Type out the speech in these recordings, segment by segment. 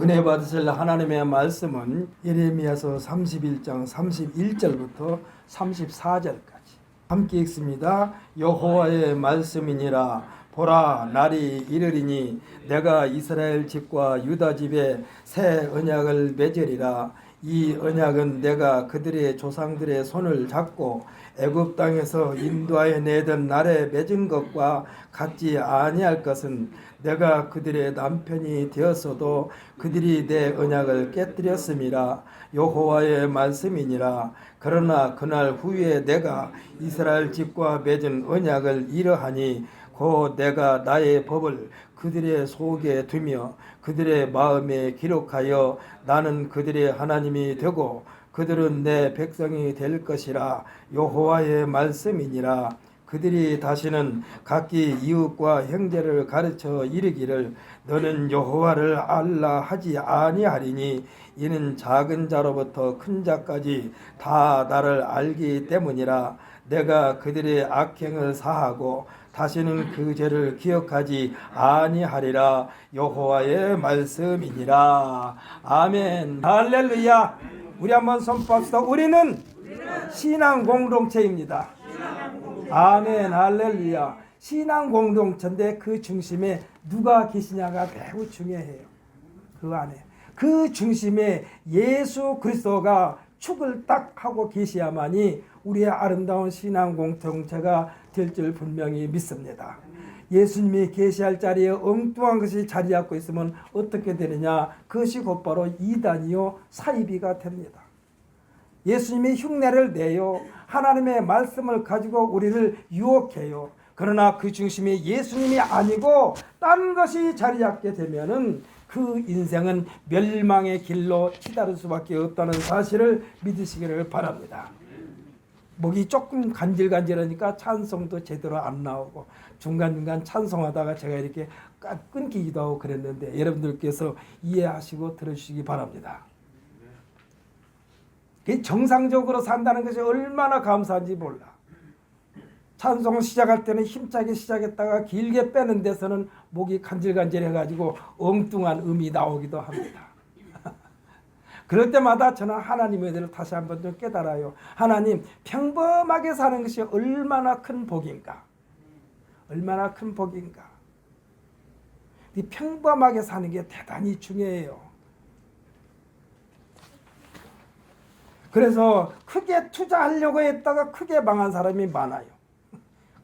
은혜 받으실 하나님의 말씀은 예레미야서 31장 31절부터 34절까지 함께 읽습니다. 여호와의 말씀이니라. 보라, 날이 이르리니 내가 이스라엘 집과 유다 집에 새 언약을 맺으리라. 이 언약은 내가 그들의 조상들의 손을 잡고 애굽 땅에서 인도하여 내던 날에 맺은 것과 같지 아니할 것은 내가 그들의 남편이 되었어도 그들이 내 언약을 깨뜨렸음이라. 여호와의 말씀이니라. 그러나 그날 후에 내가 이스라엘 집과 맺은 언약을 이러하니 곧 내가 나의 법을 그들의 속에 두며 그들의 마음에 기록하여 나는 그들의 하나님이 되고 그들은 내 백성이 될 것이라. 여호와의 말씀이니라. 그들이 다시는 각기 이웃과 형제를 가르쳐 이르기를 너는 여호와를 알라 하지 아니하리니 이는 작은 자로부터 큰 자까지 다 나를 알기 때문이라. 내가 그들의 악행을 사하고 다시는 그 죄를 기억하지 아니하리라. 여호와의 말씀이니라. 아멘. 할렐루야. 우리 한번 선포합시다. 우리는 신앙 공동체입니다. 아멘. 할렐루야. 신앙 공동체인데 그 중심에 누가 계시냐가 매우 중요해요. 그 안에 그 중심에 예수 그리스도가 축을 딱 하고 계셔야만이 우리의 아름다운 신앙 공동체가 될 줄 분명히 믿습니다. 예수님이 계시할 자리에 엉뚱한 것이 자리 잡고 있으면 어떻게 되느냐? 그것이 곧바로 이단이요 사이비가 됩니다. 예수님이 흉내를 내요. 하나님의 말씀을 가지고 우리를 유혹해요. 그러나 그 중심이 예수님이 아니고 딴 것이 자리 잡게 되면은 그 인생은 멸망의 길로 치달을 수밖에 없다는 사실을 믿으시기를 바랍니다. 목이 조금 간질간질하니까 찬송도 제대로 안 나오고 중간중간 찬송하다가 제가 이렇게 끊기기도 하고 그랬는데 여러분들께서 이해하시고 들어주시기 바랍니다. 정상적으로 산다는 것이 얼마나 감사한지 몰라. 찬송 시작할 때는 힘차게 시작했다가 길게 빼는 데서는 목이 간질간질해가지고 엉뚱한 음이 나오기도 합니다. 그럴 때마다 저는 하나님의 은혜를 다시 한번 좀 깨달아요. 하나님, 평범하게 사는 것이 얼마나 큰 복인가. 얼마나 큰 복인가. 이 평범하게 사는 게 대단히 중요해요. 그래서 크게 투자하려고 했다가 크게 망한 사람이 많아요.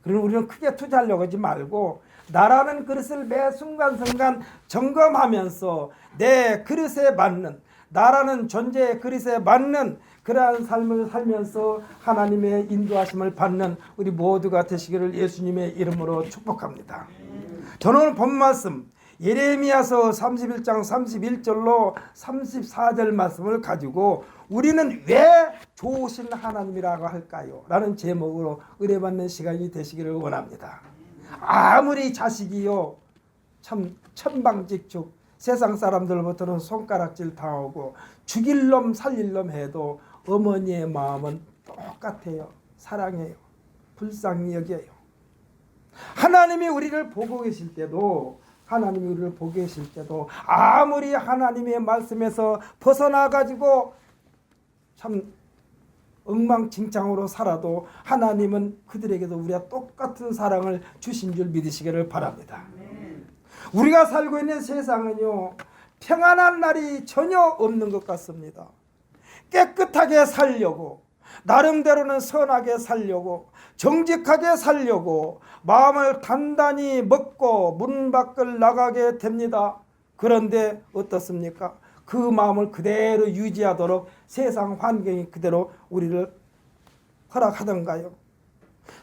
그럼 우리는 크게 투자하려고 하지 말고 나라는 그릇을 매 순간순간 점검하면서 내 그릇에 맞는 나라는 존재의 그릇에 맞는 그러한 삶을 살면서 하나님의 인도하심을 받는 우리 모두가 되시기를 예수님의 이름으로 축복합니다. 저는 오늘 본 말씀 예레미야서 31장 31절로 34절 말씀을 가지고 우리는 왜 좋으신 하나님이라고 할까요? 라는 제목으로 의뢰받는 시간이 되시기를 원합니다. 아무리 자식이요 참 천방지축 세상 사람들부터는 손가락질 당하고 죽일 놈 살릴 놈 해도 어머니의 마음은 똑같아요. 사랑해요. 불쌍히 여겨요. 하나님이 우리를 보고 계실 때도 아무리 하나님의 말씀에서 벗어나가지고 참 엉망진창으로 살아도 하나님은 그들에게도 우리가 똑같은 사랑을 주신 줄 믿으시기를 바랍니다. 우리가 살고 있는 세상은요 평안한 날이 전혀 없는 것 같습니다. 깨끗하게 살려고 나름대로는 선하게 살려고 정직하게 살려고 마음을 단단히 먹고 문 밖을 나가게 됩니다. 그런데 어떻습니까? 그 마음을 그대로 유지하도록 세상 환경이 그대로 우리를 허락하던가요?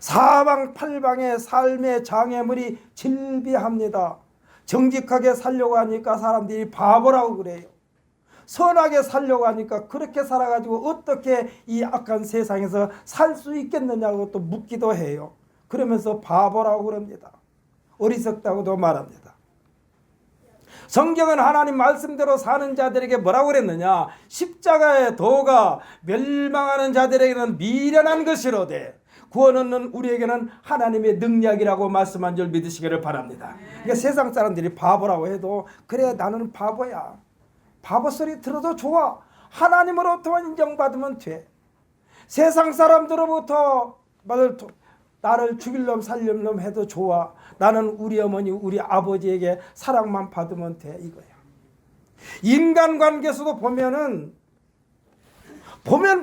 사방팔방의 삶의 장애물이 질비합니다. 정직하게 살려고 하니까 사람들이 바보라고 그래요. 선하게 살려고 하니까 그렇게 살아가지고 어떻게 이 악한 세상에서 살 수 있겠느냐고 또 묻기도 해요. 그러면서 바보라고 그럽니다. 어리석다고도 말합니다. 성경은 하나님 말씀대로 사는 자들에게 뭐라고 그랬느냐? 십자가의 도가 멸망하는 자들에게는 미련한 것이로되 구원 얻는 우리에게는 하나님의 능력이라고 말씀한 줄 믿으시기를 바랍니다. 그러니까 세상 사람들이 바보라고 해도 그래 나는 바보야. 바보 소리 들어도 좋아. 하나님으로부터 인정받으면 돼. 세상 사람들로부터 나를 죽일 놈 살릴 놈 해도 좋아. 나는 우리 어머니 우리 아버지에게 사랑만 받으면 돼, 이거야. 인간관계에서도 보면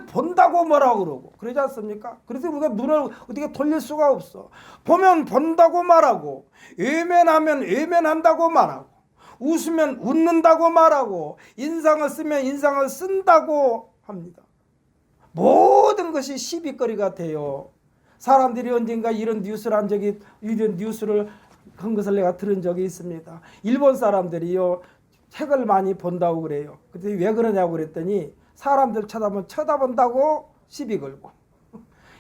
본다고 뭐라고 그러고 그러지 않습니까? 그래서 우리가 눈을 어떻게 돌릴 수가 없어. 보면 본다고 말하고, 외면하면 외면한다고 말하고, 웃으면 웃는다고 말하고, 인상을 쓰면 인상을 쓴다고 합니다. 모든 것이 시비거리가 돼요. 사람들이 언젠가 이런 뉴스를 한 것을 내가 들은 적이 있습니다. 일본 사람들이요, 책을 많이 본다고 그래요. 그때 왜 그러냐고 그랬더니 사람들 쳐다본다고 시비 걸고,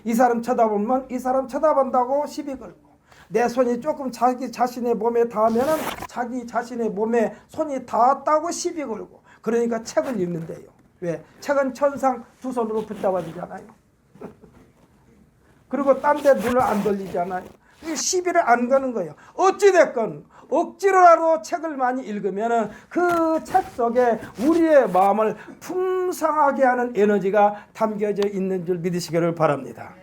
이 사람 쳐다보면 이 사람 쳐다본다고 시비 걸고, 내 손이 조금 자기 자신의 몸에 닿으면 자기 자신의 몸에 손이 닿았다고 시비 걸고, 그러니까 책을 읽는데요. 왜? 책은 천상 두 손으로 붙잡아주잖아요. 그리고 딴 데 눈을 안 돌리잖아요. 시비를 안 거는 거예요. 어찌됐건 억지로라도 책을 많이 읽으면 그 책 속에 우리의 마음을 풍성하게 하는 에너지가 담겨져 있는 줄 믿으시기를 바랍니다.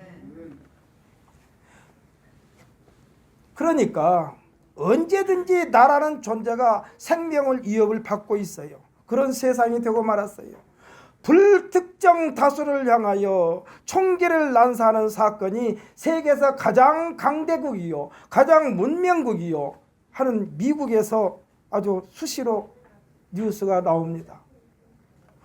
그러니까 언제든지 나라는 존재가 생명을 위협을 받고 있어요. 그런 세상이 되고 말았어요. 불특정 다수를 향하여 총기를 난사하는 사건이 세계에서 가장 강대국이요, 가장 문명국이요 하는 미국에서 아주 수시로 뉴스가 나옵니다.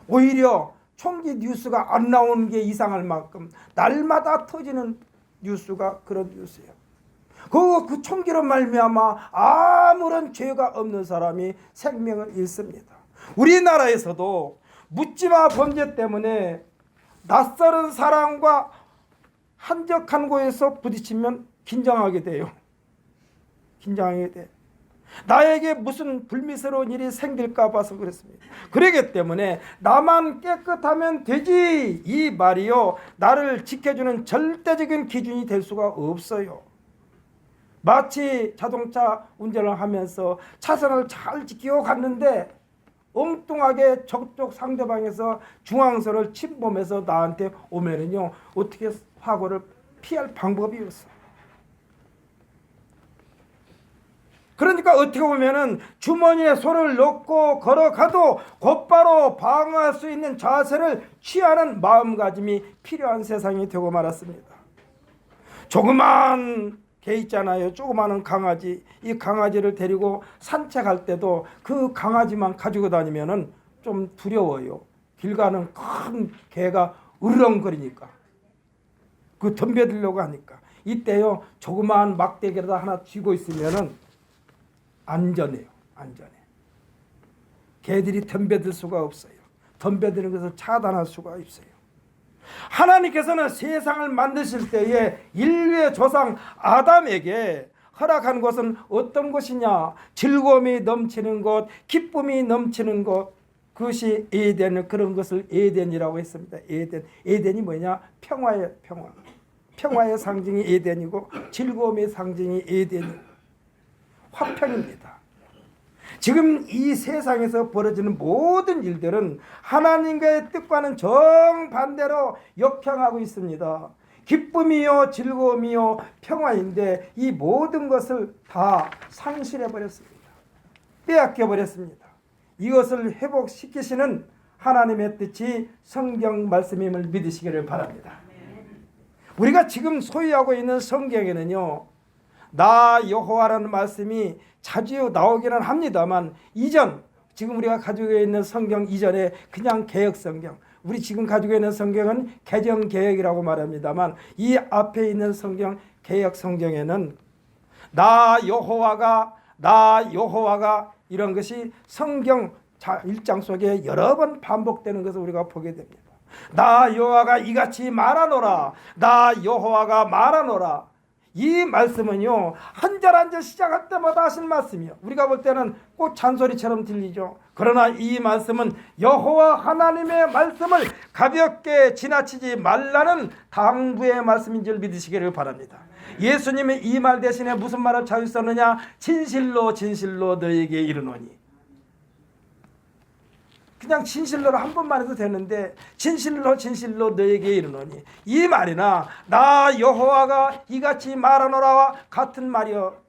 오히려 총기 뉴스가 안 나오는 게 이상할 만큼 날마다 터지는 뉴스가 그런 뉴스예요. 그 총기로 말미암아 아무런 죄가 없는 사람이 생명을 잃습니다. 우리나라에서도 묻지마 범죄 때문에 낯설은 사람과 한적한 곳에서 부딪히면 긴장하게 돼요. 긴장하게 돼. 나에게 무슨 불미스러운 일이 생길까 봐서 그랬습니다. 그러기 때문에 나만 깨끗하면 되지, 이 말이요, 나를 지켜주는 절대적인 기준이 될 수가 없어요. 마치 자동차 운전을 하면서 차선을 잘 지키고 갔는데 엉뚱하게 저쪽 상대방에서 중앙선을 침범해서 나한테 오면은요, 어떻게 사고를 피할 방법이 없어. 그러니까 어떻게 보면은 주머니에 손을 넣고 걸어가도 곧바로 방어할 수 있는 자세를 취하는 마음가짐이 필요한 세상이 되고 말았습니다. 조그만 개 있잖아요. 조그마한 강아지. 이 강아지를 데리고 산책할 때도 그 강아지만 가지고 다니면은 좀 두려워요. 길 가는 큰 개가 으르렁거리니까, 그 덤벼들려고 하니까. 이때요, 조그마한 막대기를 하나 쥐고 있으면은 안전해요. 안전해. 개들이 덤벼들 수가 없어요. 덤벼드는 것을 차단할 수가 없어요. 하나님께서는 세상을 만드실 때에 인류의 조상 아담에게 허락한 것은 어떤 것이냐? 즐거움이 넘치는 것, 기쁨이 넘치는 것, 그것이 에덴, 그런 것을 에덴이라고 했습니다. 에덴이 뭐냐? 평화의 평화. 평화의 상징이 에덴이고 즐거움의 상징이 에덴이고 화평입니다. 지금 이 세상에서 벌어지는 모든 일들은 하나님과의 뜻과는 정반대로 역행하고 있습니다. 기쁨이요, 즐거움이요, 평화인데 이 모든 것을 다 상실해버렸습니다. 빼앗겨버렸습니다. 이것을 회복시키시는 하나님의 뜻이 성경 말씀임을 믿으시기를 바랍니다. 우리가 지금 소유하고 있는 성경에는요, 나 여호와라는 말씀이 자주 나오기는 합니다만, 지금 우리가 가지고 있는 성경 이전에 그냥 개역 성경, 우리 지금 가지고 있는 성경은 개정 개역이라고 말합니다만, 이 앞에 있는 성경 개역 성경에는 나 여호와가 이런 것이 성경 1장 속에 여러 번 반복되는 것을 우리가 보게 됩니다. 나 여호와가 이같이 말하노라, 나 여호와가 말하노라. 이 말씀은요, 한 절 한 절 시작할 때마다 하신 말씀이요. 우리가 볼 때는 꼭 잔소리처럼 들리죠. 그러나 이 말씀은 여호와 하나님의 말씀을 가볍게 지나치지 말라는 당부의 말씀인 줄 믿으시기를 바랍니다. 예수님이 이 말 대신에 무슨 말을 자주 썼느냐? 진실로 진실로 너에게 이르노니. 그냥 진실로 한 번만 해도 되는데 진실로 너에게 이르노니 이 말이나 나 여호와가 이같이 말하노라와 같은 말이여.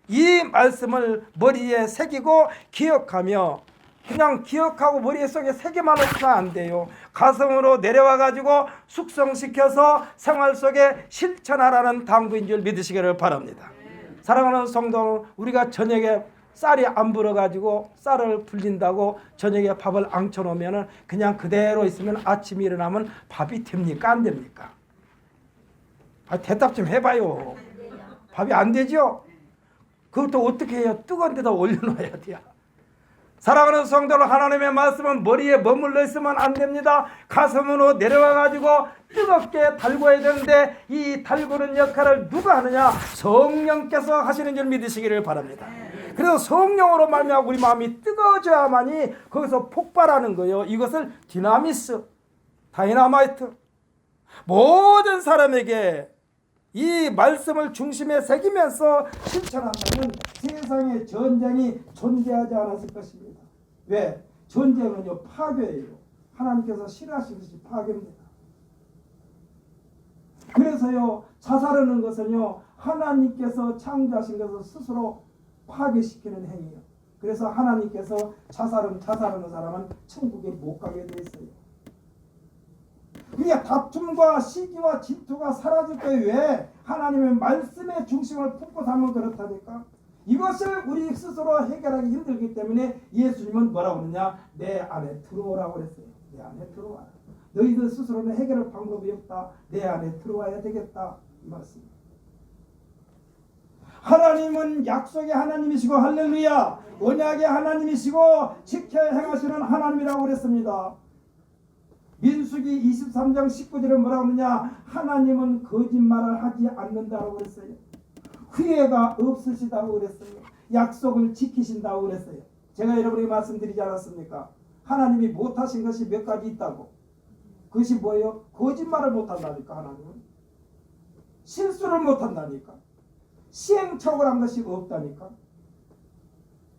이 말씀을 머리에 새기고 기억하며 그냥 기억하고 머릿속에 새기만 놓으면 안 돼요. 가슴으로 내려와 가지고 숙성시켜서 생활 속에 실천하라는 당부인 줄 믿으시기를 바랍니다. 사랑하는 성도, 우리가 저녁에 쌀이 안 불어가지고 쌀을 불린다고 저녁에 밥을 앙쳐놓으면 그냥 그대로 있으면 아침에 일어나면 밥이 됩니까? 안 됩니까? 대답 좀 해봐요. 밥이 안 되죠? 그것도 어떻게 해요? 뜨거운 데다 올려놔야 돼요. 사랑하는 성도들, 하나님의 말씀은 머리에 머물러 있으면 안 됩니다. 가슴으로 내려와 가지고 뜨겁게 달궈야 되는데 이 달구는 역할을 누가 하느냐? 성령께서 하시는 줄 믿으시기를 바랍니다. 그래서 성령으로 말미암아 우리 마음이 뜨거워져야만이 거기서 폭발하는 거예요. 이것을 디나미스, 다이나마이트. 모든 사람에게 이 말씀을 중심에 새기면서 실천한다면 세상에 전쟁이 존재하지 않았을 것입니다. 왜? 전쟁은요, 파괴예요. 하나님께서 싫어하시는 것이 파괴입니다. 그래서요, 자살하는 것은요, 하나님께서 창조하신 것을 스스로 파괴시키는 행위예요. 그래서 하나님께서 자살하는 사람은 천국에 못 가게 돼 있어요. 그러니까 다툼과 시기와 질투가 사라질 거예요. 왜? 하나님의 말씀의 중심을 품고 살면 그렇다니까. 이것을 우리 스스로 해결하기 힘들기 때문에 예수님은 뭐라고 그러냐? 내 안에 들어오라고 그랬어요. 내 안에 들어와라. 너희들 스스로는 해결할 방법이 없다. 내 안에 들어와야 되겠다. 이 말씀입니다. 하나님은 약속의 하나님이시고 할렐루야, 언약의 하나님이시고 지켜야 행하시는 하나님이라고 그랬습니다. 민수기 23장 19절에 뭐라고 하느냐? 하나님은 거짓말을 하지 않는다고 그랬어요. 후회가 없으시다고 그랬어요. 약속을 지키신다고 그랬어요. 제가 여러분에게 말씀드리지 않았습니까? 하나님이 못하신 것이 몇 가지 있다고. 그것이 뭐예요? 거짓말을 못한다니까. 하나님은 실수를 못한다니까. 시행착오한 것이 없다니까.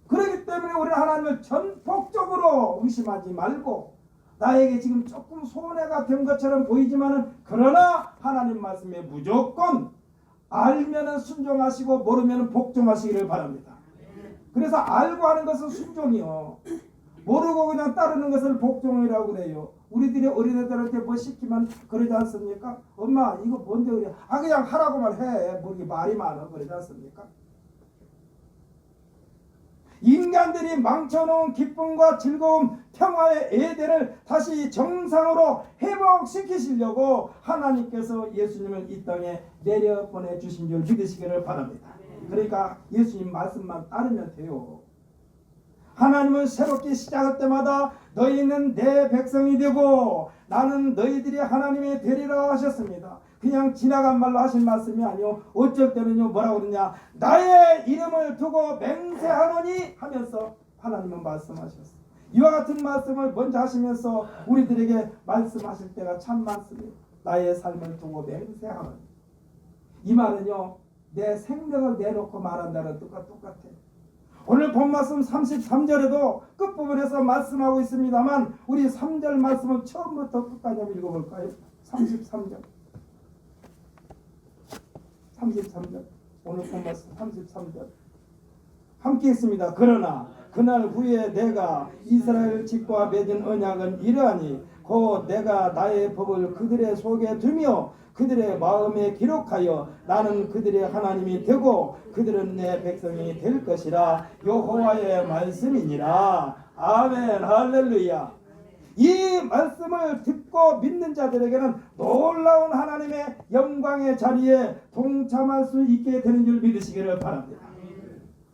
그렇기 때문에 우리는 하나님을 전폭적으로 의심하지 말고, 나에게 지금 조금 손해가 된 것처럼 보이지만은 그러나 하나님 말씀에 무조건 알면은 순종하시고 모르면은 복종하시기를 바랍니다. 그래서 알고 하는 것은 순종이요, 모르고 그냥 따르는 것을 복종이라고 그래요. 우리들이 어린애들한테 뭐 시키면 그러지 않습니까? 엄마 이거 뭔데 그래? 그냥 하라고만 해. 뭐 이게 말이 많아. 그러지 않습니까? 인간들이 망쳐놓은 기쁨과 즐거움, 평화의 에덴을 다시 정상으로 회복시키시려고 하나님께서 예수님을 이 땅에 내려보내 주신 줄 믿으시기를 바랍니다. 그러니까 예수님 말씀만 따르면 돼요. 하나님은 새롭게 시작할 때마다 너희는 내 백성이 되고 나는 너희들이 하나님이 되리라 하셨습니다. 그냥 지나간 말로 하신 말씀이 아니요, 어쩔 때는요 뭐라고 그러냐, 나의 이름을 두고 맹세하노니 하면서 하나님은 말씀하셨어요. 이와 같은 말씀을 먼저 하시면서 우리들에게 말씀하실 때가 참 많습니다. 나의 삶을 두고 맹세하노니. 이 말은요, 내 생명을 내놓고 말한다는 뜻과 똑같아요. 오늘 본 말씀 33절에도 끝부분에서 말씀하고 있습니다만 우리 3절 말씀을 처음부터 끝까지 한번 읽어볼까요? 33절 오늘 본 말씀 33절 함께 있습니다. 그러나 그날 후에 내가 이스라엘 집과 맺은 언약은 이러하니 곧 내가 나의 법을 그들의 속에 두며 그들의 마음에 기록하여 나는 그들의 하나님이 되고 그들은 내 백성이 될 것이라. 여호와의 말씀이니라. 아멘. 할렐루야. 이 말씀을 듣고 믿는 자들에게는 놀라운 하나님의 영광의 자리에 동참할 수 있게 되는 줄 믿으시기를 바랍니다.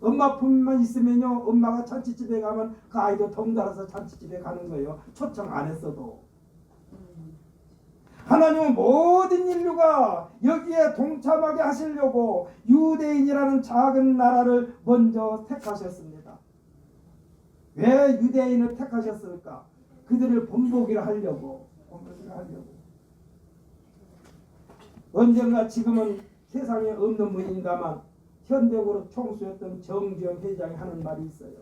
엄마 품만 있으면요, 엄마가 잔치집에 가면 그 아이도 덩달아서 잔치집에 가는 거예요. 초청 안 했어도. 하나님은 모든 인류가 여기에 동참하게 하시려고 유대인이라는 작은 나라를 먼저 택하셨습니다. 왜 유대인을 택하셨을까? 그들을 본보기를 하려고. 언젠가 지금은 세상에 없는 분인가만 현대적으로 총수였던 정주영 회장이 하는 말이 있어요.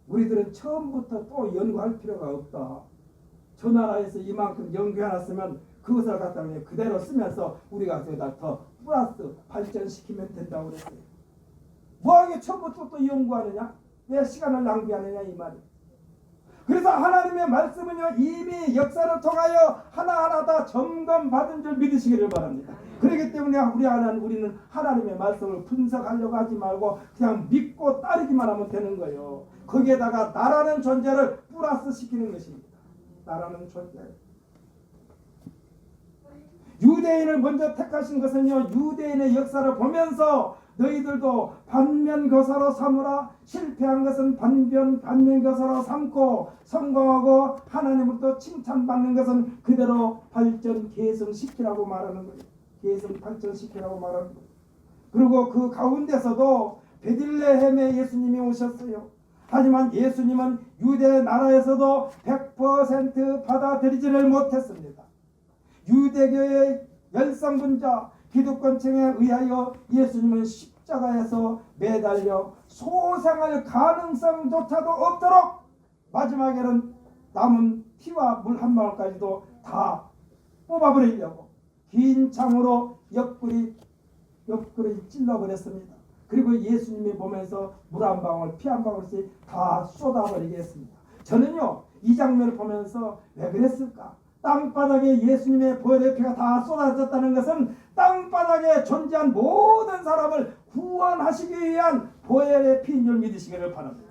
우리들은 처음부터 또 연구할 필요가 없다. 저 나라에서 이만큼 연구해놨으면 그것을 갖다 그대로 쓰면서 우리가 거기다 더 플러스 발전시키면 된다고 그랬어요. 뭐하게 처음부터 또 연구하느냐? 왜 시간을 낭비하느냐 이 말이에요. 그래서 하나님의 말씀은요 이미 역사를 통하여 하나하나 다 점검받은 줄 믿으시기를 바랍니다. 그렇기 때문에 우리는 하나님의 말씀을 분석하려고 하지 말고 그냥 믿고 따르기만 하면 되는 거예요. 거기에다가 나라는 존재를 플러스 시키는 것입니다. 나라는 존재. 유대인을 먼저 택하신 것은요 유대인의 역사를 보면서 너희들도 반면교사로 삼으라. 실패한 것은 반면교사로 삼고 성공하고 하나님으로부터 칭찬받는 것은 그대로 발전 계승시키라고 말하는 거예요. 계승 발전시키라고 말하는 거예요. 그리고 그 가운데서도 베들레헴에 예수님이 오셨어요. 하지만 예수님은 유대 나라에서도 100% 받아들이지를 못했습니다. 유대교의 열성분자 기득권층에 의하여 예수님은 십자가에서 매달려 소생할 가능성조차도 없도록 마지막에는 남은 피와 물 한 방울까지도 다 뽑아버리려고 긴 창으로 옆구리 찔러버렸습니다. 그리고 예수님이 보면서 물 한 방울 피 한 방울씩 다 쏟아버리게 했습니다. 저는요 이 장면을 보면서 왜 그랬을까? 땅바닥에 예수님의 보혈의 피가 다 쏟아졌다는 것은 땅바닥에 존재한 모든 사람을 구원하시기 위한 보혈의 피인 줄 믿으시기를 바랍니다.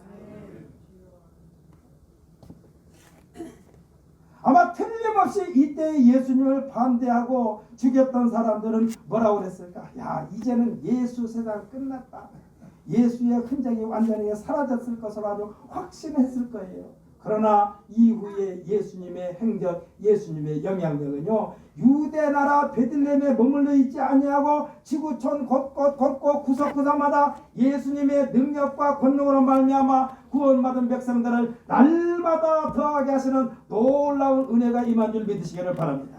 아마 틀림없이 이때 예수님을 반대하고 죽였던 사람들은 뭐라고 그랬을까? 야 이제는 예수 세상 끝났다. 예수의 흔적이 완전히 사라졌을 것으로 아주 확신했을 거예요. 그러나 이후에 예수님의 행적, 예수님의 영향력은요 유대 나라 베들레헴에 머물러 있지 아니하고 지구촌 곳곳 구석구석마다 예수님의 능력과 권능으로 말미암아 구원받은 백성들을 날마다 더하게 하시는 놀라운 은혜가 임한 줄 믿으시기를 바랍니다.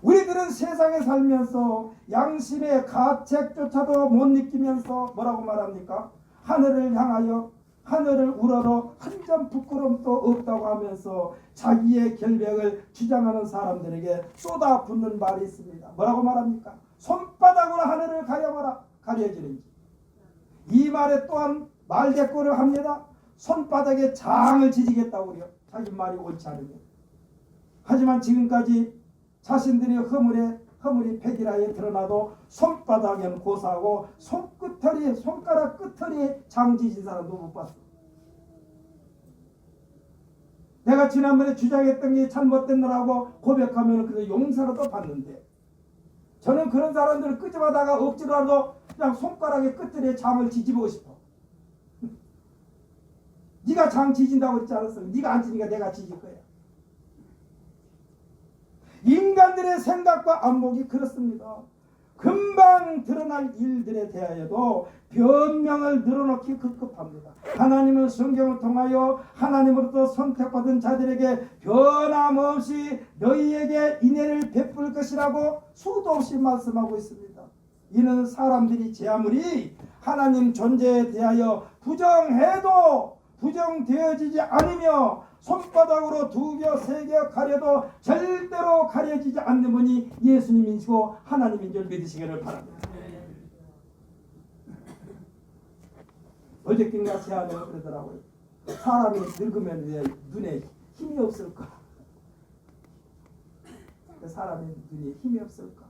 우리들은 세상에 살면서 양심의 가책조차도 못 느끼면서 뭐라고 말합니까? 하늘을 향하여 하늘을 우러러 한 점 부끄럼도 없다고 하면서 자기의 결백을 주장하는 사람들에게 쏟아붓는 말이 있습니다. 뭐라고 말합니까? 손바닥으로 하늘을 가려봐라. 가려지는지. 이 말에 또한 말대꾸를 합니다. 손바닥에 장을 지지겠다고 그래요. 자기 말이 옳지 않으면. 하지만 지금까지 자신들의 허물이 백일하에 드러나도 손바닥에는 고사하고 손가락 끝털이 장지진 사람도 못 봤어. 내가 지난번에 주장했던 게 잘못된 거라고 고백하면 그래서 용서를 또 받는데 저는 그런 사람들을 끄집어다가 억지로라도 그냥 손가락의 끝들에 장을 지지보고 싶어. 네가 장 지진다고 그랬지 않았어? 네가 안 지니까 내가 지질 거야. 인간들의 생각과 안목이 그렇습니다. 금방 드러날 일들에 대하여도 변명을 늘어놓기 급급합니다. 하나님은 성경을 통하여 하나님으로부터 선택받은 자들에게 변함없이 너희에게 인애를 베풀 것이라고 수도 없이 말씀하고 있습니다. 이는 사람들이 제 아무리 하나님 존재에 대하여 부정해도 부정되어지지 않으며 손바닥으로 2겨 3겨 가려도 절대로 가려지지 않는 분이 예수님이시고 하나님인 줄 믿으시기를 바랍니다. 어저께인가 제 아내가 그러더라고요. 사람이 늙으면 왜 눈에 힘이 없을까? 사람의 눈에 힘이 없을까?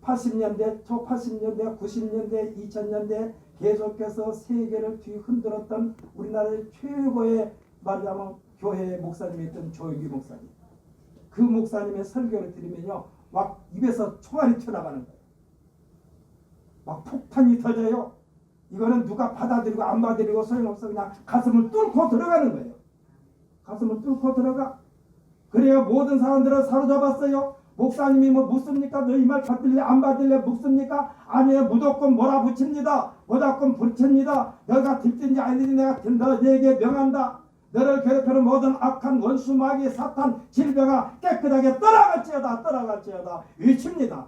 80년대, 초 80년대, 90년대, 2000년대 계속해서 세계를 뒤흔들었던 우리나라의 최고의 말하자면 교회 목사님이었던 조영기 목사님. 그 목사님의 설교를 들으면요 막 입에서 총알이 튀어나가는 거예요. 막 폭탄이 터져요. 이거는 누가 받아들이고 안 받아들이고 소용없어. 그냥 가슴을 뚫고 들어가는 거예요. 가슴을 뚫고 들어가. 그래야 모든 사람들을 사로잡았어요. 목사님이 뭐 묻습니까? 너희 말 받을래 안 받을래 묻습니까? 아니에요. 무조건 몰아붙입니다. 무조건 불칩니다. 너가 들든지 아니든지 내가 너에게 명한다. 너를 괴롭히는 모든 악한 원수 마귀 사탄 질병아 깨끗하게 떠나갈지어다 떠나갈지어다 외칩니다.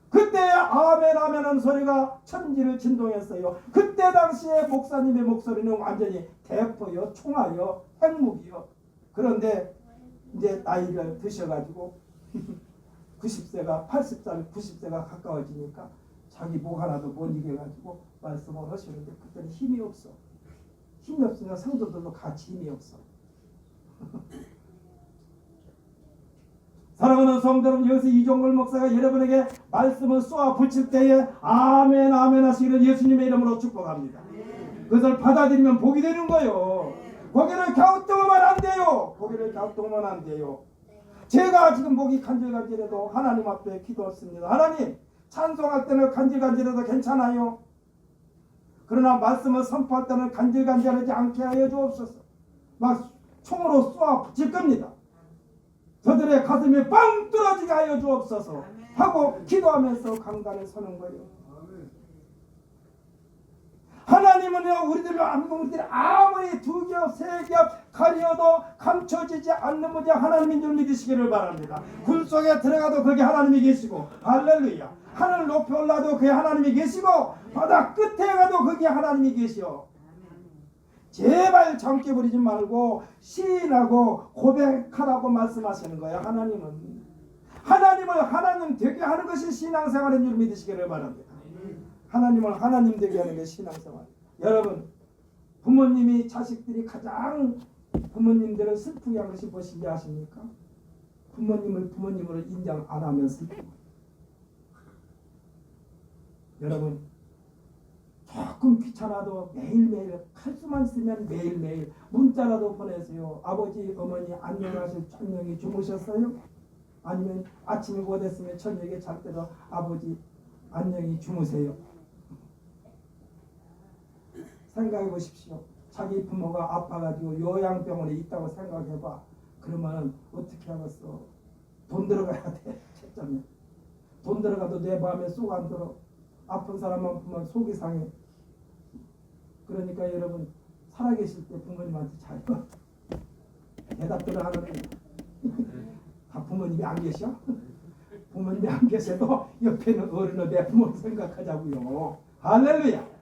그 그때 아멘 아멘 하는 소리가 천지를 진동했어요. 그때 당시에 목사님의 목소리는 완전히 대포요, 총알요, 핵무기요. 그런데 이제 나이를 드셔가지고 90세가 80살 90세가 가까워지니까 자기 목 하나도 못 이겨가지고 말씀을 하시는데 그때는 힘이 없어. 힘이 없으니까 성도들도 같이 힘이 없어. 사랑하는 성도 여러분, 여기서 이종걸 목사가 여러분에게 말씀을 쏘아 붙일 때에 아멘 아멘 하시기를 예수님의 이름으로 축복합니다. 그것을 받아들이면 복이 되는 거예요. 고개를 갸우뚱하면 안 돼요. 고개를 갸우뚱하면 안 돼요. 제가 지금 목이 간질간질해도 하나님 앞에 기도했습니다. 하나님, 찬송할 때는 간질간질해도 괜찮아요. 그러나 말씀을 선포할 때는 간질간질하지 않게 하여 주옵소서. 막 총으로 쏘아 붙일 겁니다. 저들의 가슴이 빵 뚫어지게 하여 주옵소서 하고 기도하면서 강단에 서는 거예요. 하나님은요, 우리들이 아무리 두 겹, 세 겹 가려도 감춰지지 않는 분이 하나님인 줄 믿으시기를 바랍니다. 굴 속에 들어가도 거기 하나님이 계시고, 할렐루야. 하늘 높이 올라도 거기 하나님이 계시고, 바다 끝에 가도 거기 하나님이 계시오. 제발 잠깨 부리지 말고 시인하고 고백하라고 말씀하시는 거예요. 하나님을 하나님 되게 하는 것이 신앙생활인 줄 믿으시기를 바랍니다. 하나님을 하나님 되게 하는 게 신앙생활. 여러분, 부모님이 자식들이 가장 부모님들을 슬프게 한 것이 무엇인지 아십니까? 부모님을 부모님으로 인정 안 하면 슬프고. 여러분, 조금 귀찮아도 매일매일 할 수만 있으면 매일매일 문자라도 보내세요. 아버지, 어머니 안녕하세요. 저녁에 주무셨어요? 아니면 아침에 뭐 됐으면 저녁에 잘 때도 아버지 안녕히 주무세요. 생각해 보십시오. 자기 부모가 아파가지고 요양병원에 있다고 생각해봐. 그러면 어떻게 하겠어? 돈 들어가야 돼. 채점에. 돈 들어가도 내 마음에 쏙 안 들어. 아픈 사람만 보면 속이 상해. 그러니까 여러분, 살아계실 때 부모님한테 잘 대답들을 하는데 다 부모님이 안 계셔? 부모님이 안 계셔도 옆에 있는 어른은 내 부모를 생각하자고요. 할렐루야.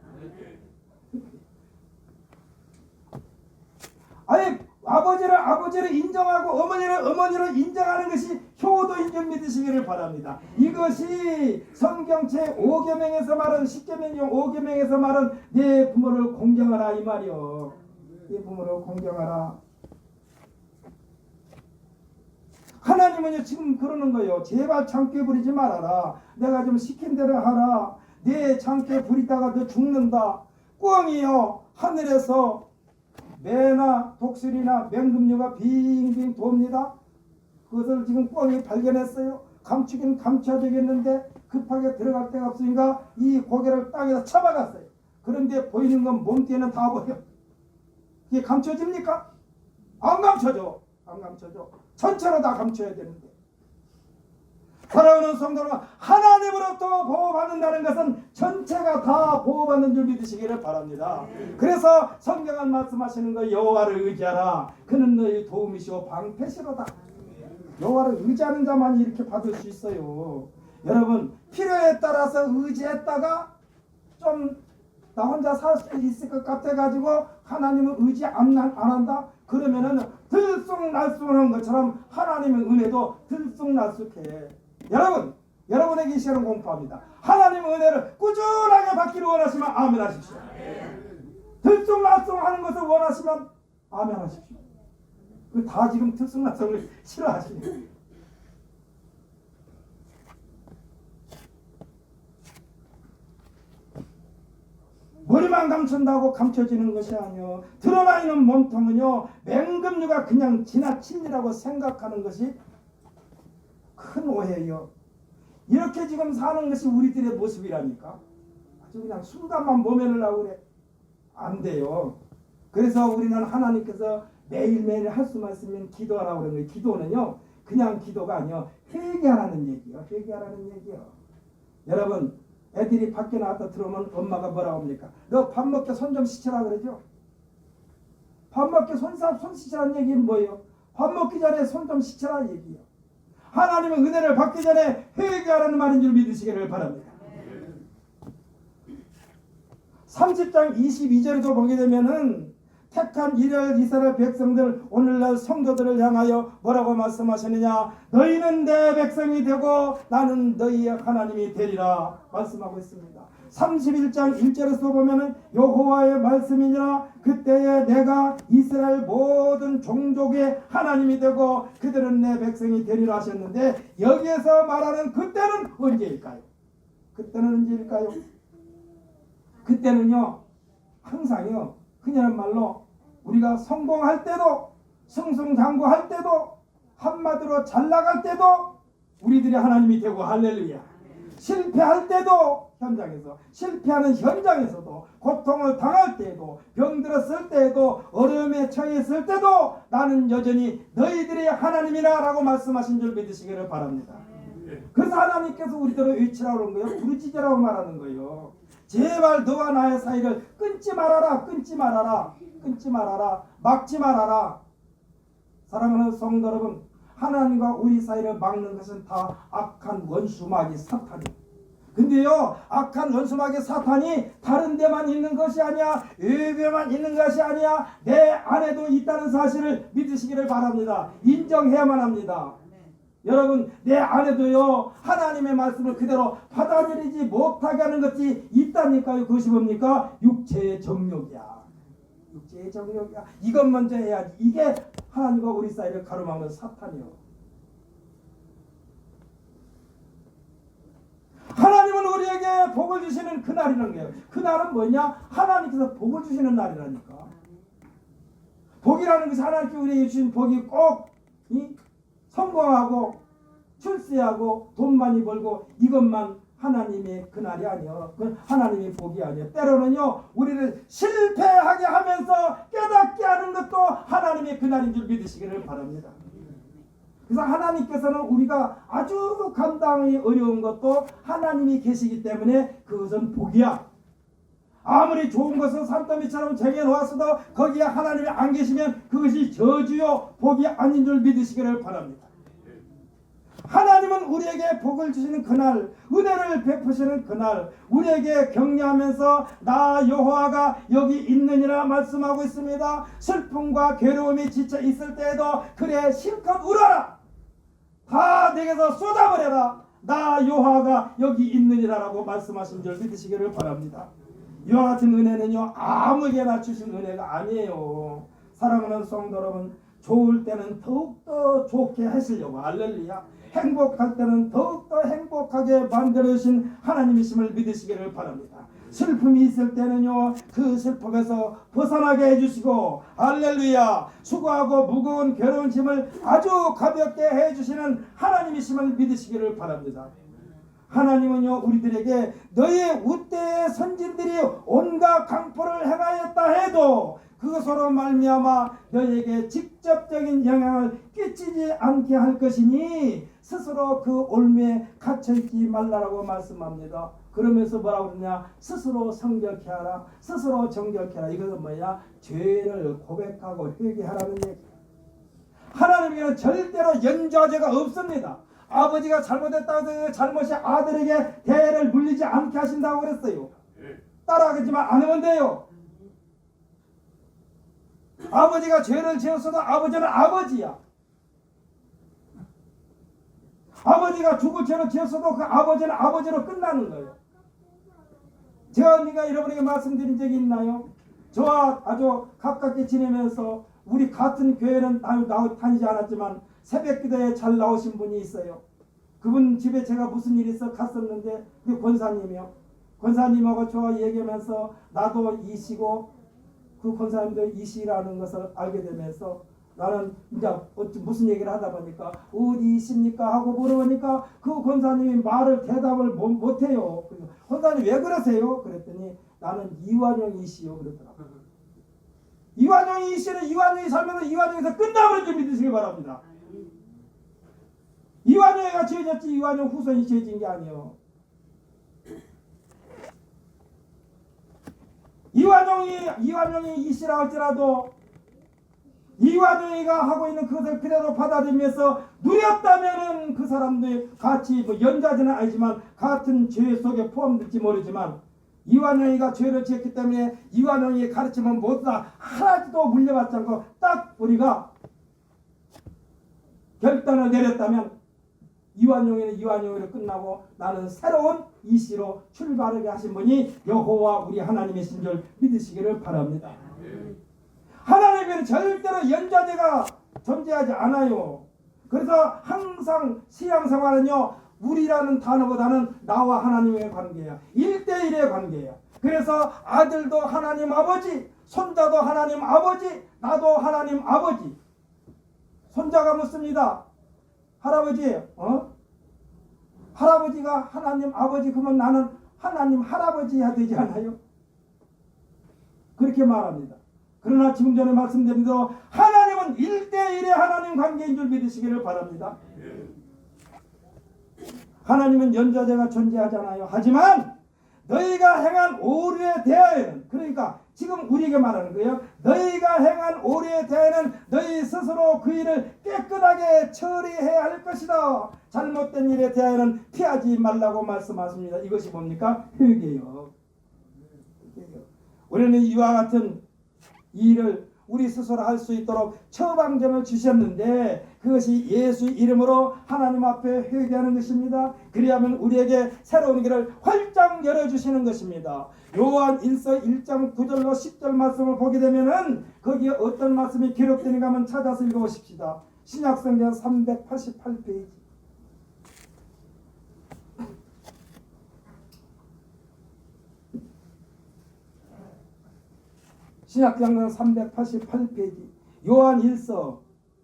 아니, 아버지를 인정하고 어머니를 인정하는 것이 효도인 줄 믿으시기를 바랍니다. 이것이 성경책 5계명에서 말은 10계명 5계명에서 말은 내 부모를 공경하라 이 말이요. 내 부모를 공경하라. 하나님은요 지금 그러는 거예요. 제발 창께 부리지 말아라. 내가 좀 시킨 대로 하라. 내 창께 부리다가 너 죽는다. 꿩이요 하늘에서 매나 독수리나 맹금류가 빙빙 돕니다. 그것을 지금 꿩이 발견했어요. 감추긴 감춰야 되겠는데 급하게 들어갈 데가 없으니까 이 고개를 땅에다 쳐박았어요. 그런데 보이는 건 몸뚱이는 다 보여. 이게 감춰집니까? 안 감춰져. 안 감춰져. 전체로 다 감춰야 되는데. 사랑하는 성도 여러분, 하나님으로부터 보호받는다는 것은 전체가 다 보호받는 줄 믿으시기를 바랍니다. 그래서 성경은 말씀하시는 거 여호와를 의지하라. 그는 너희 도움이시오 방패시로다. 여호와를 의지하는 자만이 이렇게 받을 수 있어요. 여러분, 필요에 따라서 의지했다가 좀 나 혼자 살 수 있을 것 같아가지고 하나님을 의지 안 한다? 그러면은 들쑥날쑥한 것처럼 하나님의 은혜도 들쑥날쑥해. 여러분에게 이 시간을 공포합니다. 하나님의 은혜를 꾸준하게 받기를 원하시면 아멘 하십시오. 들쑥날쑥하는 것을 원하시면 아멘 하십시오. 다 지금 들쑥날쑥을 싫어하시네요. 머리만 감춘다고 감춰지는 것이 아니요. 드러나 있는 몸통은요. 맹금류가 그냥 지나친이라고 생각하는 것이 큰 오해예요. 이렇게 지금 사는 것이 우리들의 모습이라니까. 아주 그냥 순간만 모면하려고 그래. 안 돼요. 그래서 우리는 하나님께서 매일매일 할 수만 있으면 기도하라고 그러는 거예요. 기도는요. 그냥 기도가 아니요. 회개하라는 얘기예요. 회개하라는 얘기예요. 여러분, 애들이 밖에 나왔다 들어오면 엄마가 뭐라고 합니까? 너 밥 먹게 손 좀 씻으라 그러죠? 밥 먹게 손 씻으라는 얘기는 뭐예요? 밥 먹기 전에 손 좀 씻으라 얘기예요. 하나님은 은혜를 받기 전에 회개하라는 말인 줄 믿으시기를 바랍니다. 30장 22절에도 보게 되면은 택한 이스라엘 백성들, 오늘날 성도들을 향하여 뭐라고 말씀하시느냐? 너희는 내 백성이 되고 나는 너희의 하나님이 되리라 말씀하고 있습니다. 31장 1절에서 보면은 여호와의 말씀이니라 그때에 내가 이스라엘 모든 종족의 하나님이 되고 그들은 내 백성이 되리라 하셨는데, 여기에서 말하는 그때는 언제일까요? 그때는 언제일까요? 그때는요, 항상요, 그냥 말로 우리가 성공할 때도, 승승장구할 때도, 한마디로 잘 나갈 때도 우리들이 하나님이 되고, 할렐루야. 실패할 때도, 현장에서 실패하는 현장에서도, 고통을 당할 때에도, 병들었을 때에도, 어려움에 처했을 때도 나는 여전히 너희들의 하나님이라 라고 말씀하신 줄 믿으시기를 바랍니다. 그래서 하나님께서 우리들을 외치라고 그러는 거예요. 부르짖으라고 말하는 거예요. 제발 너와 나의 사이를 끊지 말아라, 끊지 말아라, 끊지 말아라, 막지 말아라. 사랑하는 성도 여러분, 하나님과 우리 사이를 막는 것은 다 악한 원수마귀 사탄이에요. 근데요, 악한 원수마귀 사탄이 다른 데만 있는 것이 아니야, 외부에만 있는 것이 아니야, 내 안에도 있다는 사실을 믿으시기를 바랍니다. 인정해야만 합니다. 여러분, 내 안에도요, 하나님의 말씀을 그대로 받아들이지 못하게 하는 것이 있다니까요. 그것이 뭡니까? 육체의 정욕이야. 육체의 정욕이야. 이것 먼저 해야지. 이게 하나님과 우리 사이를 가로막는 사탄이요. 하나님은 우리에게 복을 주시는 그날이라는 거예요. 그날은 뭐냐? 하나님께서 복을 주시는 날이라니까. 복이라는 것이 하나님께 우리에게 주신 복이 꼭 성공하고 출세하고 돈 많이 벌고 이것만 하나님의 그날이 아니요. 그건 하나님의 복이 아니에요. 때로는요, 우리를 실패하게 하면서 깨닫게 하는 것도 하나님의 그날인 줄 믿으시기를 바랍니다. 그래서 하나님께서는 우리가 아주 감당이 어려운 것도 하나님이 계시기 때문에 그것은 복이야. 아무리 좋은 것을 산더미처럼 쟁여놓았어도 거기에 하나님이 안 계시면 그것이 저주요 복이 아닌 줄 믿으시기를 바랍니다. 하나님은 우리에게 복을 주시는 그날, 은혜를 베푸시는 그날, 우리에게 격려하면서 나 여호와가 여기 있느니라 말씀하고 있습니다. 슬픔과 괴로움이 지쳐 있을 때에도 그래 실컷 울어라, 다 내게서 쏟아버려라, 나 여호와가 여기 있느니라 라고 말씀하신 줄 믿으시기를 바랍니다. 이와 같은 은혜는요, 아무에게나 주신 은혜가 아니에요. 사랑하는 성도 여러분, 좋을 때는 더욱더 좋게 하시려고, 할렐루야, 행복할 때는 더욱더 행복하게 만들어주신 하나님이심을 믿으시기를 바랍니다. 슬픔이 있을 때는요, 그 슬픔에서 벗어나게 해주시고, 할렐루야, 수고하고 무거운 괴로운 짐을 아주 가볍게 해주시는 하나님이심을 믿으시기를 바랍니다. 하나님은요, 우리들에게 너의 우때의 선진들이 온갖 강포를 행하였다 해도 그것으로 말미암아 너에게 직접적인 영향을 끼치지 않게 할 것이니 스스로 그 올무에 갇혀있지 말라라고 말씀합니다. 그러면서 뭐라고 그러냐? 스스로 성결케 하라, 스스로 정결케 하라. 이것은 뭐냐? 죄를 고백하고 회개하라는 얘기예요. 하나님께는 절대로 연좌죄가 없습니다. 아버지가 잘못했다고 해서 잘못이 아들에게 대를 물리지 않게 하신다고 그랬어요. 따라하겠지만 안 하면 돼요. 아버지가 죄를 지었어도 아버지는 아버지야. 아버지가 죽을 죄를 지었어도 그 아버지는 아버지로 끝나는 거예요. 제가 여러분에게 말씀드린 적이 있나요? 저와 아주 가깝게 지내면서 우리 같은 교회는 다니지 않았지만 새벽 기도에 잘 나오신 분이 있어요. 그분 집에 제가 무슨 일이 있어 갔었는데 그 권사님이요. 권사님하고 저와 얘기하면서 나도 이시고 그 권사님도 이시라는 것을 알게 되면서 나는 이제 무슨 얘기를 하다 보니까 어디이십니까 하고 물어보니까 그 권사님이 대답을 못해요. 권사님 왜 그러세요? 그랬더니 나는 이완용이시요 그러더라고요. 이완용이 이시는 이완용이 살면서 이완용에서 끝나버린 줄 믿으시기 바랍니다. 이완용이가 지어졌지 이완용 후손이 지어진 게 아니에요. 이완용이 이시라 할지라도 이완용이가 하고 있는 그것을 그대로 받아들이면서 누렸다면은 그 사람들이 같이 뭐 연좌제는 아니지만 같은 죄 속에 포함될지 모르지만 이완용이가 죄를 지었기 때문에 이완용이 가르치면 모두 다 하나도 물려받지 않고 딱 우리가 결단을 내렸다면 이완용이는 이완용으로 끝나고 나는 새로운 이시로 출발하게 하신 분이 여호와 우리 하나님이신 줄 믿으시기를 바랍니다. 하나님은 절대로 연좌제가 존재하지 않아요. 그래서 항상 신앙생활은요, 우리라는 단어보다는 나와 하나님의 관계야. 1대1의 관계야. 그래서 아들도 하나님 아버지, 손자도 하나님 아버지, 나도 하나님 아버지. 손자가 묻습니다. 할아버지, 할아버지가 하나님 아버지, 그러면 나는 하나님 할아버지 해야 되지 않아요? 그렇게 말합니다. 그러나 지금 전에 말씀드린 대로 하나님은 1대1의 하나님 관계인 줄 믿으시기를 바랍니다. 하나님은 연좌제가 존재하잖아요. 하지만 너희가 행한 오류에 대하여는, 그러니까 지금 우리에게 말하는 거예요. 너희가 행한 오류에 대하여는 너희 스스로 그 일을 깨끗하게 처리해야 할 것이다. 잘못된 일에 대하여는 피하지 말라고 말씀하십니다. 이것이 뭡니까? 회개요. 우리는 이와 같은 일을 우리 스스로 할 수 있도록 처방전을 주셨는데 그것이 예수 이름으로 하나님 앞에 회개하는 것입니다. 그리하면 우리에게 새로운 길을 활짝 열어주시는 것입니다. 요한 1서 1장 9절로 10절 말씀을 보게 되면은 거기에 어떤 말씀이 기록되는가 한번 찾아서 읽어보십시다. 신약성경 388페이지. 신약성경 388페이지 요한 1서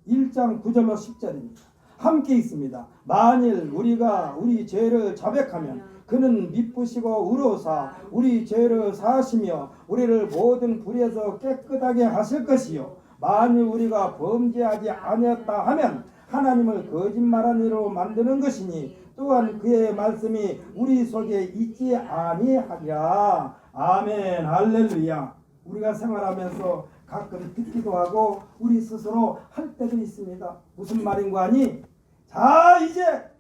1장 9절로 10절입니다. 함께 있습니다. 만일 우리가 우리 죄를 자백하면 그는 미쁘시고 의로우사 우리 죄를 사하시며 우리를 모든 불의에서 깨끗하게 하실 것이요 만일 우리가 범죄하지 아니었다 하면 하나님을 거짓말한 이로 만드는 것이니 또한 그의 말씀이 우리 속에 있지 아니하리라. 아멘. 할렐루야. 우리가 생활하면서 가끔 듣기도 하고 우리 스스로 할 때도 있습니다. 무슨 말인가 하니, 자 이제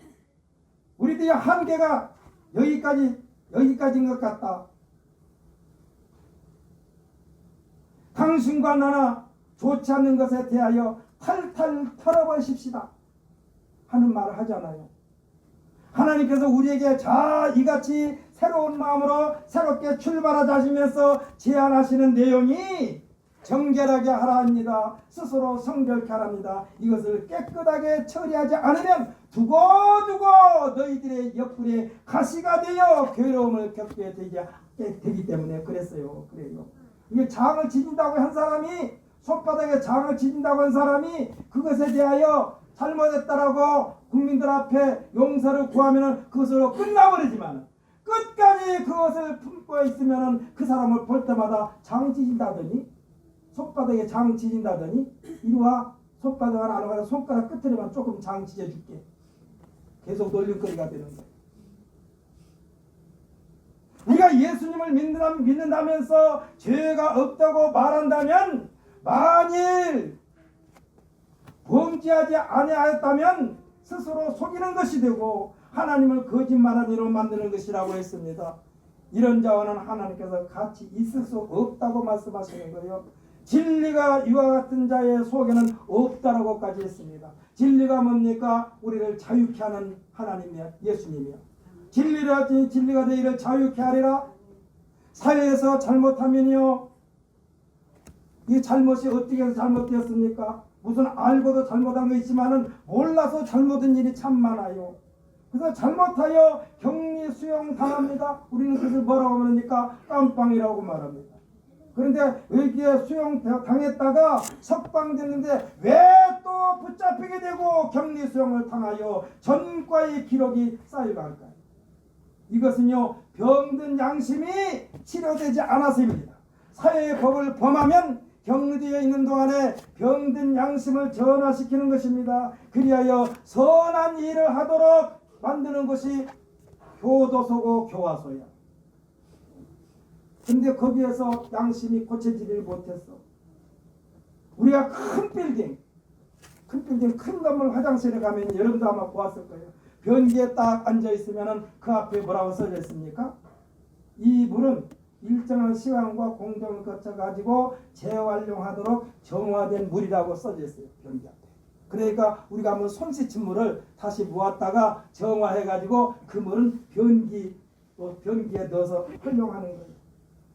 우리들의 한계가 여기까지인 것 같다. 당신과 나나 좋지 않는 것에 대하여 탈탈 털어버리십시다 하는 말을 하잖아요. 하나님께서 우리에게 자 이같이 새로운 마음으로 새롭게 출발하자 하시면서 제안하시는 내용이 정결하게 하라 합니다. 스스로 성결케 하랍니다. 이것을 깨끗하게 처리하지 않으면 두고두고 너희들의 옆구리에 가시가 되어 괴로움을 겪게 되기 때문에 그랬어요. 그래요. 이게 장을 지진다고 한 사람이, 손바닥에 장을 지진다고 한 사람이 그것에 대하여 잘못했다라고 국민들 앞에 용서를 구하면 그것으로 끝나버리지만 끝까지 그것을 품고 있으면 그 사람을 볼 때마다 장 지진다더니, 손바닥에 장 지진다더니 이리와 손바닥은 안 와서 손가락 끝에만 조금 장 지져줄게. 계속 놀림거리가 되는 거예요. 우리가 예수님을 믿는다면서 죄가 없다고 말한다면, 만일 범죄하지 아니하였다면 스스로 속이는 것이 되고 하나님을 거짓말한 이로 만드는 것이라고 했습니다. 이런 자와는 하나님께서 같이 있을 수 없다고 말씀하시는 거예요. 진리가 이와 같은 자의 속에는 없다라고까지 했습니다. 진리가 뭡니까? 우리를 자유케 하는 하나님이야, 예수님이야. 진리가 너희를 자유케 하리라. 사회에서 잘못하면요, 이 잘못이 어떻게 해서 잘못되었습니까? 무슨 알고도 잘못한 거 있지만은 몰라서 잘못한 일이 참 많아요. 그래서 잘못하여 격리 수용 당합니다. 우리는 그것을 뭐라고 말합니까? 깜빵이라고 말합니다. 그런데 여기에 수용 당했다가 석방됐는데 왜 또 붙잡히게 되고 격리 수용을 당하여 전과의 기록이 쌓여갈까요? 이것은요, 병든 양심이 치료되지 않아서입니다. 사회의 법을 범하면 격리되어 있는 동안에 병든 양심을 전화시키는 것입니다. 그리하여 선한 일을 하도록 만드는 것이 교도소고 교화소야. 근데 거기에서 양심이 고쳐지질 못했어. 우리가 큰 빌딩, 큰 건물 화장실에 가면 여러분도 아마 보았을 거예요. 변기에 딱 앉아 있으면 그 앞에 뭐라고 써져 있습니까? 이 물은 일정한 시간과 공정을 거쳐가지고 재활용하도록 정화된 물이라고 써져 있어요. 변기 앞에. 그러니까 우리가 한번 손 씻은 물을 다시 모았다가 정화해가지고 그 물은 변기에 넣어서 활용하는 거예요.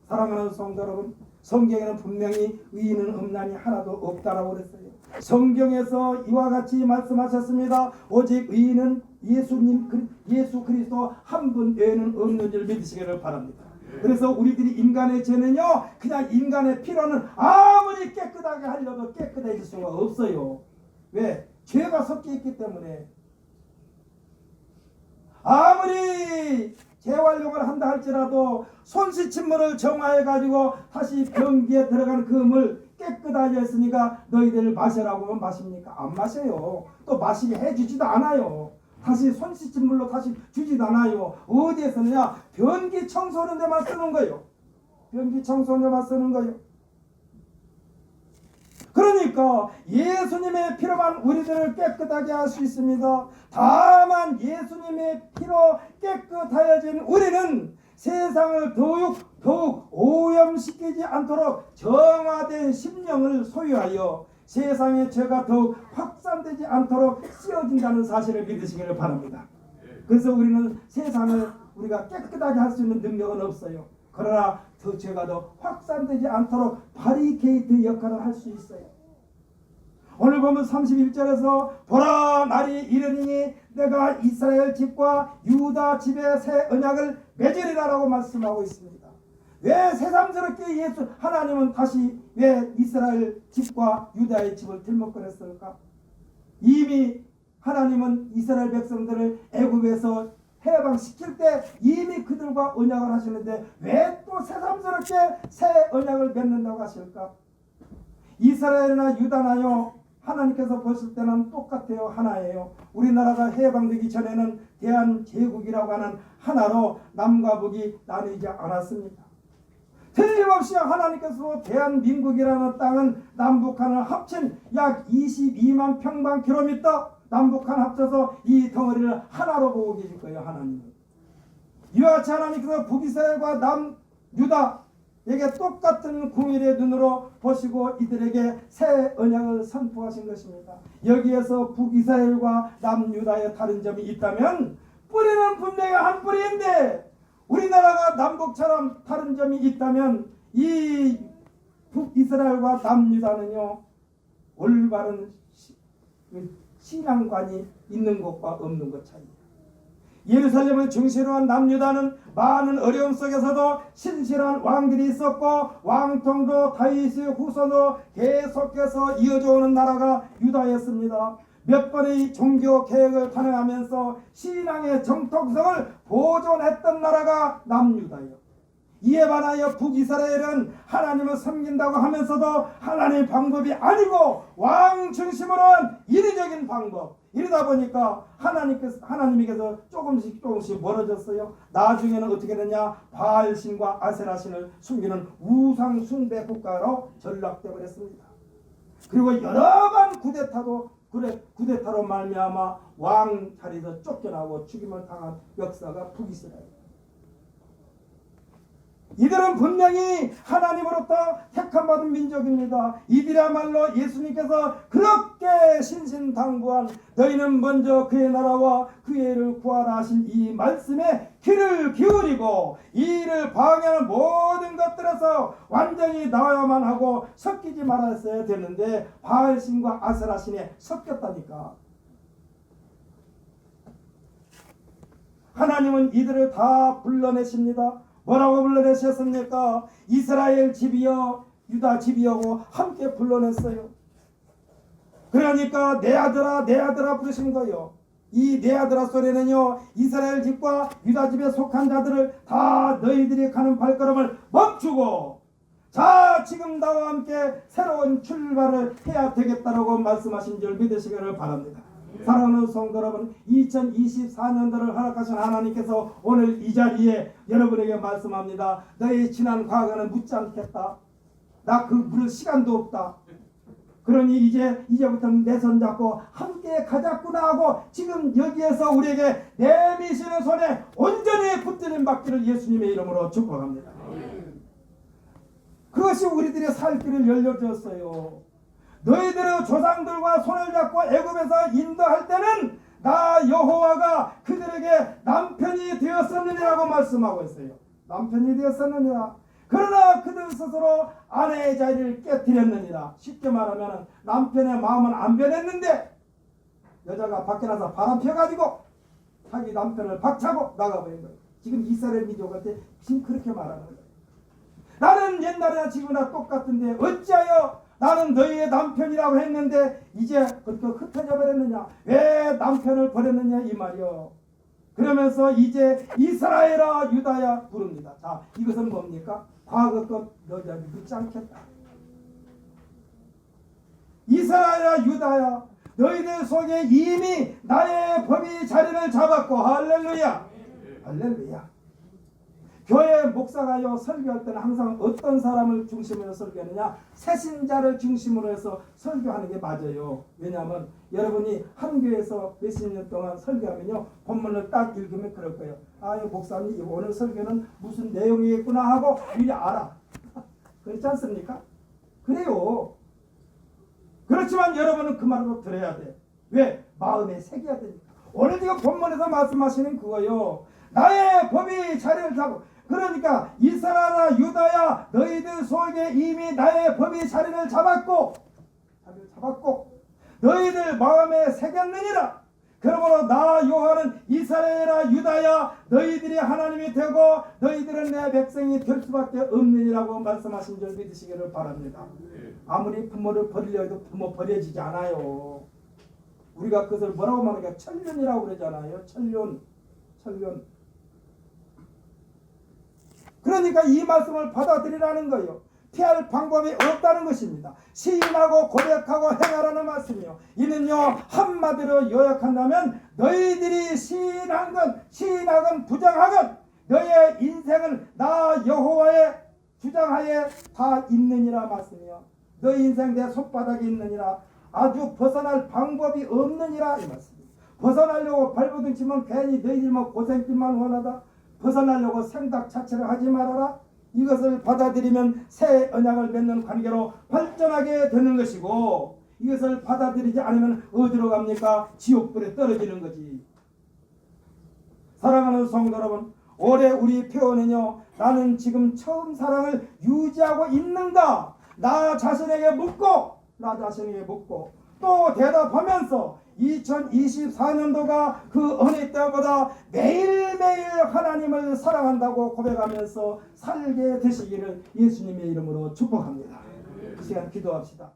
사랑하는 성도 여러분, 성경에는 분명히 의인은 음란이 하나도 없다라고 그랬어요. 성경에서 이와 같이 말씀하셨습니다. 오직 의인은 예수 그리스도 한 분 외에는 없는 줄 믿으시기를 바랍니다. 그래서 우리들이 인간의 죄는요, 그냥 인간의 피로는 아무리 깨끗하게 하려도 깨끗해질 수가 없어요. 왜? 죄가 섞여 있기 때문에. 아무리 재활용을 한다 할지라도 손 씻은 물을 정화해 가지고 다시 변기에 들어가는 그 물 깨끗하게 했으니까 너희들 마시라고 하면 마십니까? 안 마셔요. 또 마시게 해주지도 않아요. 다시 손 씻은 물로 다시 주지도 않아요. 어디에 쓰느냐? 변기 청소하는 데만 쓰는 거예요. 변기 청소하는 데만 쓰는 거예요. 그러니까 예수님의 피로만 우리들을 깨끗하게 할 수 있습니다. 다만 예수님의 피로 깨끗하여진 우리는 세상을 더욱 오염시키지 않도록 정화된 심령을 소유하여 세상의 죄가 더욱 확산되지 않도록 씌워진다는 사실을 믿으시기를 바랍니다. 그래서 우리는 세상을 우리가 깨끗하게 할 수 있는 능력은 없어요. 그러나 더 죄가 더 확산되지 않도록 바리케이트 역할을 할 수 있어요. 오늘 보면 31절에서 보라 날이 이르니 내가 이스라엘 집과 유다 집에 새 언약을 맺으리라라고 말씀하고 있습니다. 왜 새삼스럽게 하나님은 다시 왜 이스라엘 집과 유다의 집을 들먹거렸을까? 이미 하나님은 이스라엘 백성들을 애굽에서 해방시킬 때 이미 그들과 언약을 하시는데 왜 또 새삼스럽게 새 언약을 맺는다고 하실까? 이스라엘이나 유다나요, 하나님께서 보실 때는 똑같아요. 하나예요. 우리나라가 해방되기 전에는 대한제국이라고 하는 하나로 남과 북이 나뉘지 않았습니다. 틀림없이 하나님께서 대한민국이라는 땅은 남북한을 합친 약 22만 평방킬로미터 남북한 합쳐서 이 덩어리를 하나로 보고 계실 거예요. 하나님은. 이와 같이 하나님께서 북이스라엘과 남유다에게 똑같은 궁일의 눈으로 보시고 이들에게 새 언약을 선포하신 것입니다. 여기에서 북이스라엘과 남유다의 다른 점이 있다면 뿌리는 분명히 한 뿌리인데 우리나라가 남북처럼 다른 점이 있다면 이 북이스라엘과 남유다는요, 올바른 신앙관이 있는 것과 없는 것 차이입니다. 예루살렘을 중심으로 한 남유다는 많은 어려움 속에서도 신실한 왕들이 있었고 왕통도 다윗의 후손으로 계속해서 이어져 오는 나라가 유다였습니다. 몇 번의 종교 개혁을 단행하면서 신앙의 정통성을 보존했던 나라가 남유다예요. 이에 반하여 북이스라엘은 하나님을 섬긴다고 하면서도 하나님의 방법이 아니고 왕 중심으로 한 인위적인 방법, 이러다 보니까 하나님께서 조금씩 멀어졌어요. 나중에는 어떻게 되냐? 바알신과 아세라신을 숨기는 우상 숭배 국가로 전락되어 버렸습니다. 그리고 여러 번 쿠데타로 말미암아 왕 자리에서 쫓겨나고 죽임을 당한 역사가 북이스라엘. 이들은 분명히 하나님으로부터 택함받은 민족입니다. 이들이야말로 예수님께서 그렇게 신신당부한 너희는 먼저 그의 나라와 그의 일을 구하라 하신 이 말씀에 귀를 기울이고 이 일을 방해하는 모든 것들에서 완전히 나와야만 하고 섞이지 말았어야 되는데 바알신과 아세라신에 섞였다니까. 하나님은 이들을 다 불러내십니다. 뭐라고 불러내셨습니까? 이스라엘 집이여 유다 집이여고 함께 불러냈어요. 그러니까 내 아들아 내 아들아 부르신 거예요. 이 내 아들아 소리는요, 이스라엘 집과 유다 집에 속한 자들을 다 너희들이 가는 발걸음을 멈추고 자 지금 나와 함께 새로운 출발을 해야 되겠다라고 말씀하신 줄 믿으시기를 바랍니다. 사랑하는 성도 여러분, 2024년도를 허락하신 하나님께서 오늘 이 자리에 여러분에게 말씀합니다. 너의 지난 과거는 묻지 않겠다. 나 그 물을 시간도 없다. 그러니 이제부터는 내 손 잡고 함께 가자꾸나 하고 지금 여기에서 우리에게 내미시는 손에 온전히 붙들림 받기를 예수님의 이름으로 축복합니다. 그것이 우리들의 살 길을 열려주었어요. 너희들의 조상들과 손을 잡고 애굽에서 인도할 때는 나 여호와가 그들에게 남편이 되었었느니라고 말씀하고 있어요. 남편이 되었었느니라. 그러나 그들 스스로 아내의 자리를 깨뜨렸느니라. 쉽게 말하면 남편의 마음은 안 변했는데 여자가 밖에 나서 바람 펴가지고 자기 남편을 박차고 나가버린 거예요. 지금 이스라엘 민족한테 지금 그렇게 말하는 거예요. 나는 옛날이나 지금이나 똑같은데 어찌하여 나는 너희의 남편이라고 했는데 이제 그렇게 흩어져 버렸느냐. 왜 남편을 버렸느냐 이 말이요. 그러면서 이제 이스라엘아 유다야 부릅니다. 자, 이것은 뭡니까? 과거 것 너희들이 묻지 않겠다. 이스라엘아 유다야 너희들 속에 이미 나의 법이 자리를 잡았고 할렐루야. 할렐루야. 교회 목사가요 설교할 때는 항상 어떤 사람을 중심으로 설교하느냐, 새신자를 중심으로 해서 설교하는 게 맞아요. 왜냐하면 여러분이 한 교회에서 몇십 년 동안 설교하면요 본문을 딱 읽으면 그럴 거예요. 아유 목사님 오늘 설교는 무슨 내용이겠구나 하고 미리 알아. 그렇지 않습니까? 그래요. 그렇지만 여러분은 그 말을 들어야 돼. 왜? 마음에 새겨야 되니까. 오늘 지금 본문에서 말씀하시는 그거요. 나의 법이 자리를 잡고, 그러니까 이스라엘아 유다야 너희들 속에 이미 나의 법이 자리를 잡았고 너희들 마음에 새겼느니라. 그러므로 나 여호와는 이스라엘아 유다야 너희들이 하나님이 되고 너희들은 내 백성이 될 수밖에 없느니라고 말씀하신 줄 믿으시기를 바랍니다. 아무리 부모를 버리려 해도 부모 버려지지 않아요. 우리가 그것을 뭐라고 말하니까 천륜이라고 그러잖아요. 천륜. 그러니까 이 말씀을 받아들이라는 거예요. 피할 방법이 없다는 것입니다. 시인하고 고백하고 행하라는 말씀이요. 이는요 한마디로 요약한다면 너희들이 시인하건 부정하건 너희의 인생은 나 여호와의 주장하에 다 있느니라 말씀이요. 너희 인생 내 손바닥에 있느니라. 아주 벗어날 방법이 없느니라 이 말씀이에요. 벗어나려고 발버둥 치면 괜히 너희들만 고생길만 원하다. 벗어나려고 생각 자체를 하지 말아라. 이것을 받아들이면 새 언약을 맺는 관계로 발전하게 되는 것이고, 이것을 받아들이지 않으면 어디로 갑니까? 지옥불에 떨어지는 거지. 사랑하는 성도 여러분, 올해 우리 표현은요, 나는 지금 처음 사랑을 유지하고 있는가? 나 자신에게 묻고 또 대답하면서 2024년도가 그 어느 때보다 매일매일 하나님을 사랑한다고 고백하면서 살게 되시기를 예수님의 이름으로 축복합니다. 이 시간 기도합시다.